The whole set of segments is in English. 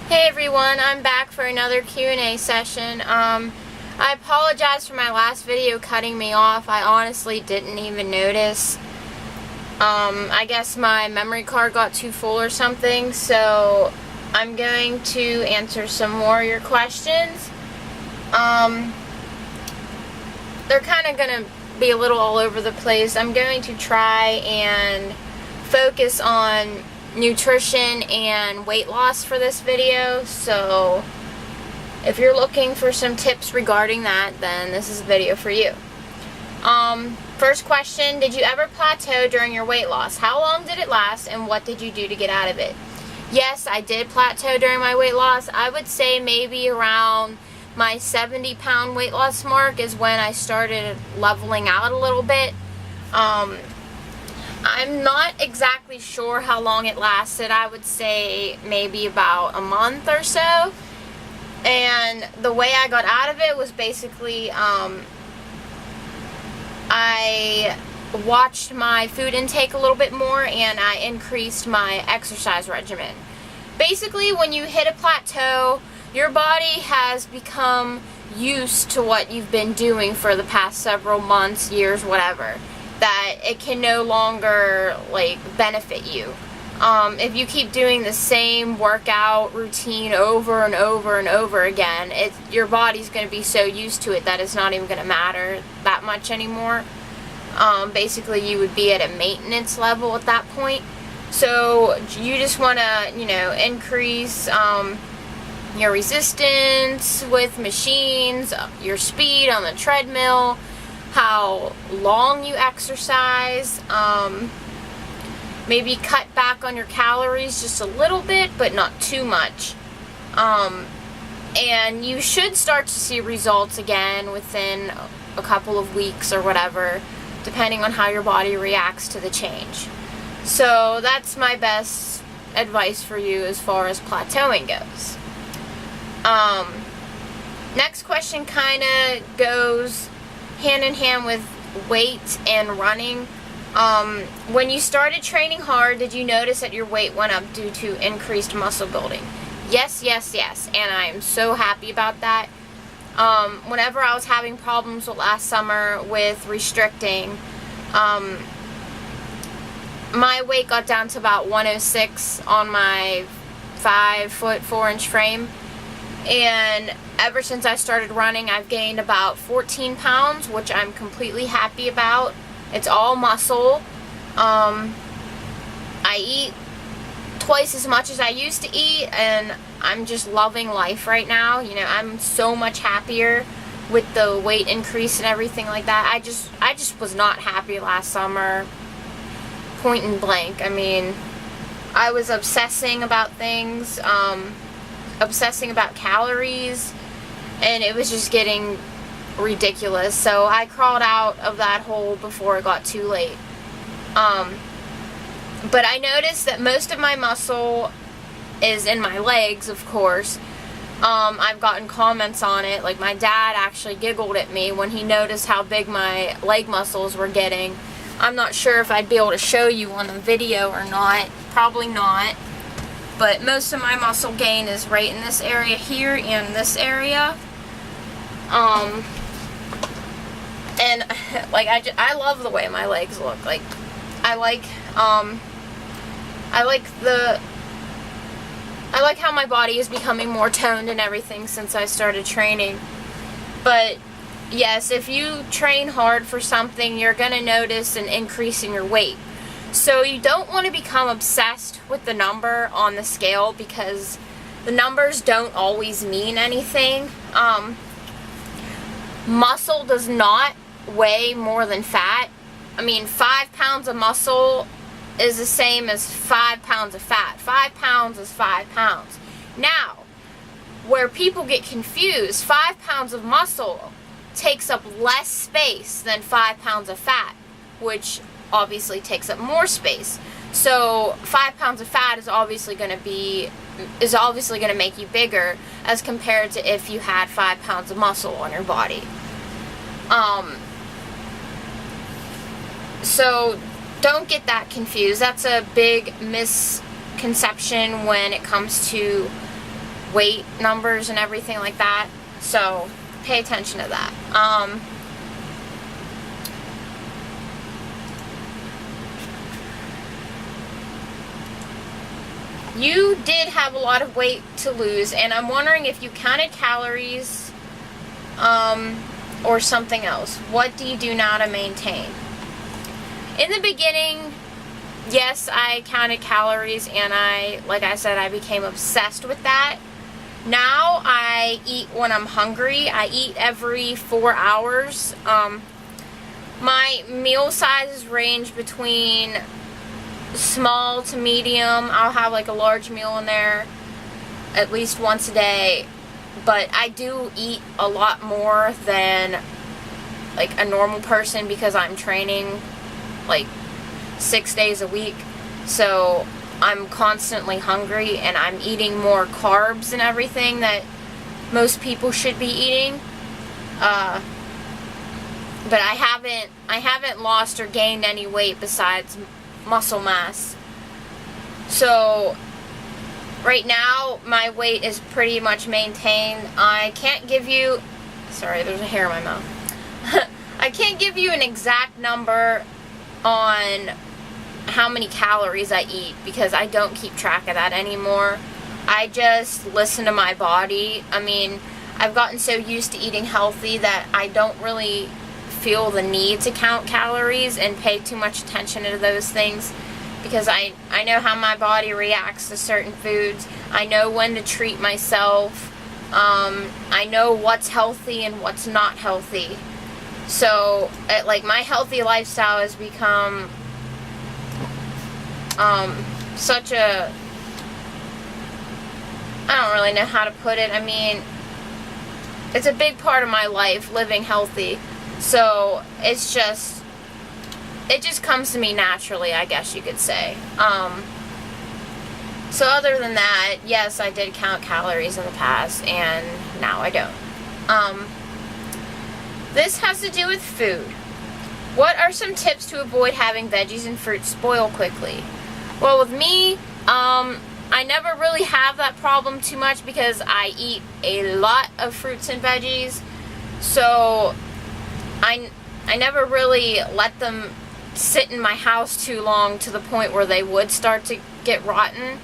Hey everyone, I'm back for another Q&A session. I apologize for my last video cutting me off. I honestly didn't even notice. I guess my memory card got too full or something, so I'm going to answer some more of your questions. They're kind of going to be a little all over the place. I'm going to try and focus on nutrition and weight loss for this video, so if you're looking for some tips regarding that, then this is a video for you. First question, did you ever plateau during your weight loss? How long did it last and what did you do to get out of it? Yes, I did plateau during my weight loss. I would say maybe around my 70-pound weight loss mark is when I started leveling out a little bit. I'm not exactly sure how long it lasted. I would say maybe about a month or so. And the way I got out of it was basically I watched my food intake a little bit more and I increased my exercise regimen. Basically, when you hit a plateau, your body has become used to what you've been doing for the past several months, years, whatever, that it can no longer benefit you. If you keep doing the same workout routine over and over and over again, your body's going to be so used to it that it's not even going to matter that much anymore. Basically, you would be at a maintenance level at that point. So you just want to, increase your resistance with machines, your speed on the treadmill, how long you exercise, maybe cut back on your calories just a little bit, but not too much. And you should start to see results again within a couple of weeks or whatever, depending on how your body reacts to the change. So that's my best advice for you as far as plateauing goes. Next question kind of goes hand in hand with weight and running. When you started training hard, did you notice that your weight went up due to increased muscle building? Yes, yes, yes, and I am so happy about that. Whenever I was having problems last summer with restricting, my weight got down to about 106 on my 5'4" frame. And ever since I started running, I've gained about 14 pounds, which I'm completely happy about. It's all muscle. I eat twice as much as I used to eat, and I'm just loving life right now. I'm so much happier with the weight increase and everything like that. I just was not happy last summer, point and blank. I mean, I was obsessing about things, obsessing about calories, and it was just getting ridiculous. So I crawled out of that hole before it got too late. But I noticed that most of my muscle is in my legs, of course. I've gotten comments on it. Like, my dad actually giggled at me when he noticed how big my leg muscles were getting. I'm not sure if I'd be able to show you on the video or not. Probably not. But most of my muscle gain is right in this area here and this area. And I love the way my legs look. I like how my body is becoming more toned and everything since I started training. But yes, if you train hard for something, you're gonna notice an increase in your weight. So you don't want to become obsessed with the number on the scale, because the numbers don't always mean anything. Muscle does not weigh more than fat. I mean, 5 pounds of muscle is the same as 5 pounds of fat. 5 pounds is 5 pounds. Now, where people get confused, 5 pounds of muscle takes up less space than 5 pounds of fat, which obviously takes up more space. So 5 pounds of fat is obviously going to make you bigger as compared to if you had 5 pounds of muscle on your body. So don't get that confused. That's a big misconception when it comes to weight numbers and everything like that. So pay attention to that. You did have a lot of weight to lose, and I'm wondering if you counted calories or something else. What do you do now to maintain? In the beginning, yes, I counted calories, and like I said, I became obsessed with that. Now I eat when I'm hungry. I eat every 4 hours. My meal sizes range between small to medium. I'll have like a large meal in there at least once a day, but I do eat a lot more than like a normal person because I'm training like 6 days a week, so I'm constantly hungry and I'm eating more carbs and everything that most people should be eating. But I haven't lost or gained any weight besides muscle mass. So right now my weight is pretty much maintained. I can't give you, sorry, there's a hair in my mouth. I can't give you an exact number on how many calories I eat because I don't keep track of that anymore. I just listen to my body. I mean, I've gotten so used to eating healthy that I don't really feel the need to count calories and pay too much attention to those things because I know how my body reacts to certain foods. I know when to treat myself. I know what's healthy and what's not healthy. So, like, my healthy lifestyle has become such a, I don't really know how to put it. I mean, it's a big part of my life, living healthy. So, it just comes to me naturally, I guess you could say. So other than that, yes, I did count calories in the past, and now I don't. This has to do with food. What are some tips to avoid having veggies and fruit spoil quickly? Well, with me, I never really have that problem too much because I eat a lot of fruits and veggies. So I never really let them sit in my house too long to the point where they would start to get rotten.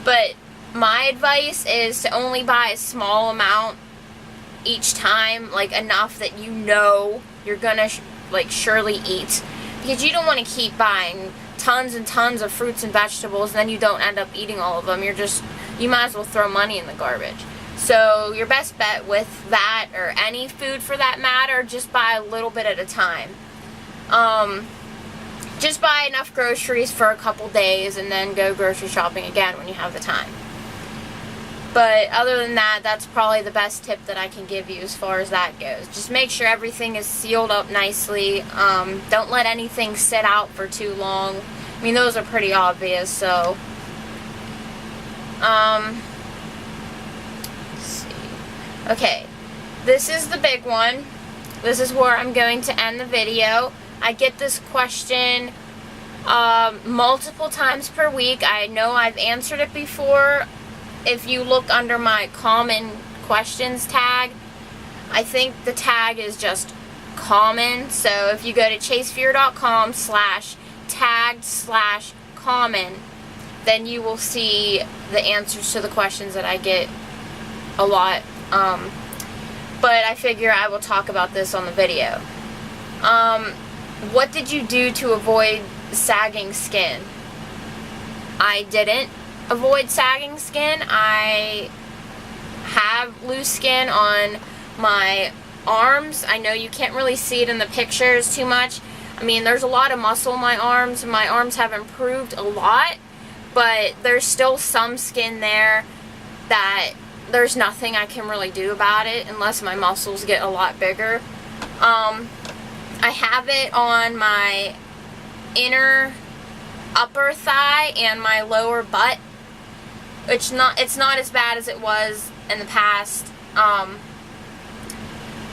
But my advice is to only buy a small amount each time, like enough that you know you're gonna surely eat, because you don't want to keep buying tons and tons of fruits and vegetables and then you don't end up eating all of them. You might as well throw money in the garbage. So your best bet with that, or any food for that matter, just buy a little bit at a time. Just buy enough groceries for a couple days and then go grocery shopping again when you have the time. But other than that, that's probably the best tip that I can give you as far as that goes. Just make sure everything is sealed up nicely. Don't let anything sit out for too long. I mean, those are pretty obvious, so. Let's see. Okay, this is the big one. This is where I'm going to end the video. I get this question multiple times per week. I know I've answered it before. If you look under my common questions tag, I think the tag is just common. So if you go to chasefear.com/tagged/common, then you will see the answers to the questions that I get a lot. But I figure I will talk about this on the video. What did you do to avoid sagging skin? I didn't avoid sagging skin. I have loose skin on my arms. I know you can't really see it in the pictures too much. I mean, there's a lot of muscle in my arms. My arms have improved a lot, but there's still some skin there that there's nothing I can really do about it unless my muscles get a lot bigger. I have it on my inner upper thigh and my lower butt, which it's not as bad as it was in the past. But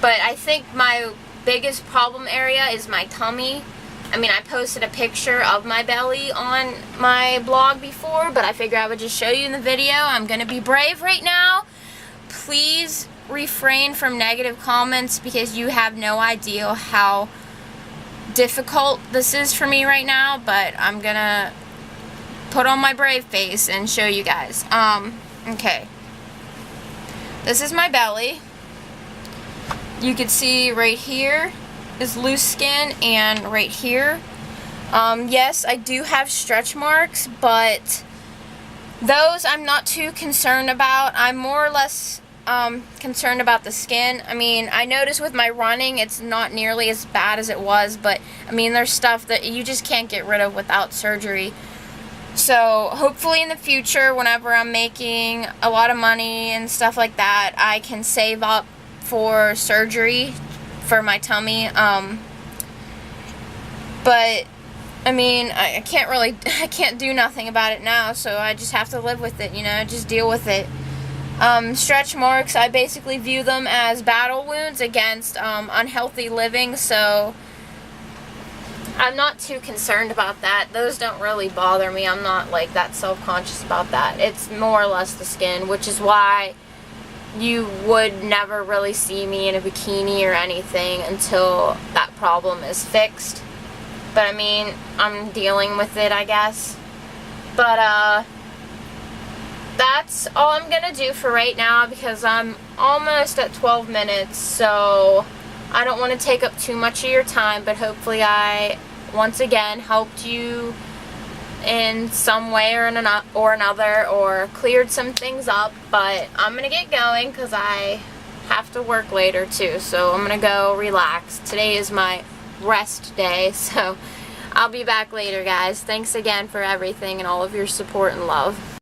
I think my biggest problem area is my tummy. I mean, I posted a picture of my belly on my blog before, but I figured I would just show you in the video. I'm going to be brave right now. please refrain from negative comments because you have no idea how difficult this is for me right now, but I'm gonna put on my brave face and show you guys. Okay. This is my belly. You can see right here is loose skin, and right here. Yes, I do have stretch marks, but those I'm not too concerned about. I'm more or less concerned about the skin. I mean, I notice with my running it's not nearly as bad as it was, but I mean, there's stuff that you just can't get rid of without surgery. So hopefully in the future, whenever I'm making a lot of money and stuff like that, I can save up for surgery for my tummy. But I mean, I can't do nothing about it now, so I just have to live with it, you know, just deal with it. Stretch marks, I basically view them as battle wounds against unhealthy living, so I'm not too concerned about that. Those don't really bother me. I'm not like that self-conscious about that. It's more or less the skin, which is why you would never really see me in a bikini or anything until that problem is fixed. But I mean, I'm dealing with it, I guess. But that's all I'm gonna do for right now because I'm almost at 12 minutes, so I don't want to take up too much of your time, but hopefully I once again helped you in some way or another, or cleared some things up. But I'm gonna get going because I have to work later too, so I'm gonna go relax. Today is my rest day, so I'll be back later, guys. Thanks again for everything and all of your support and love.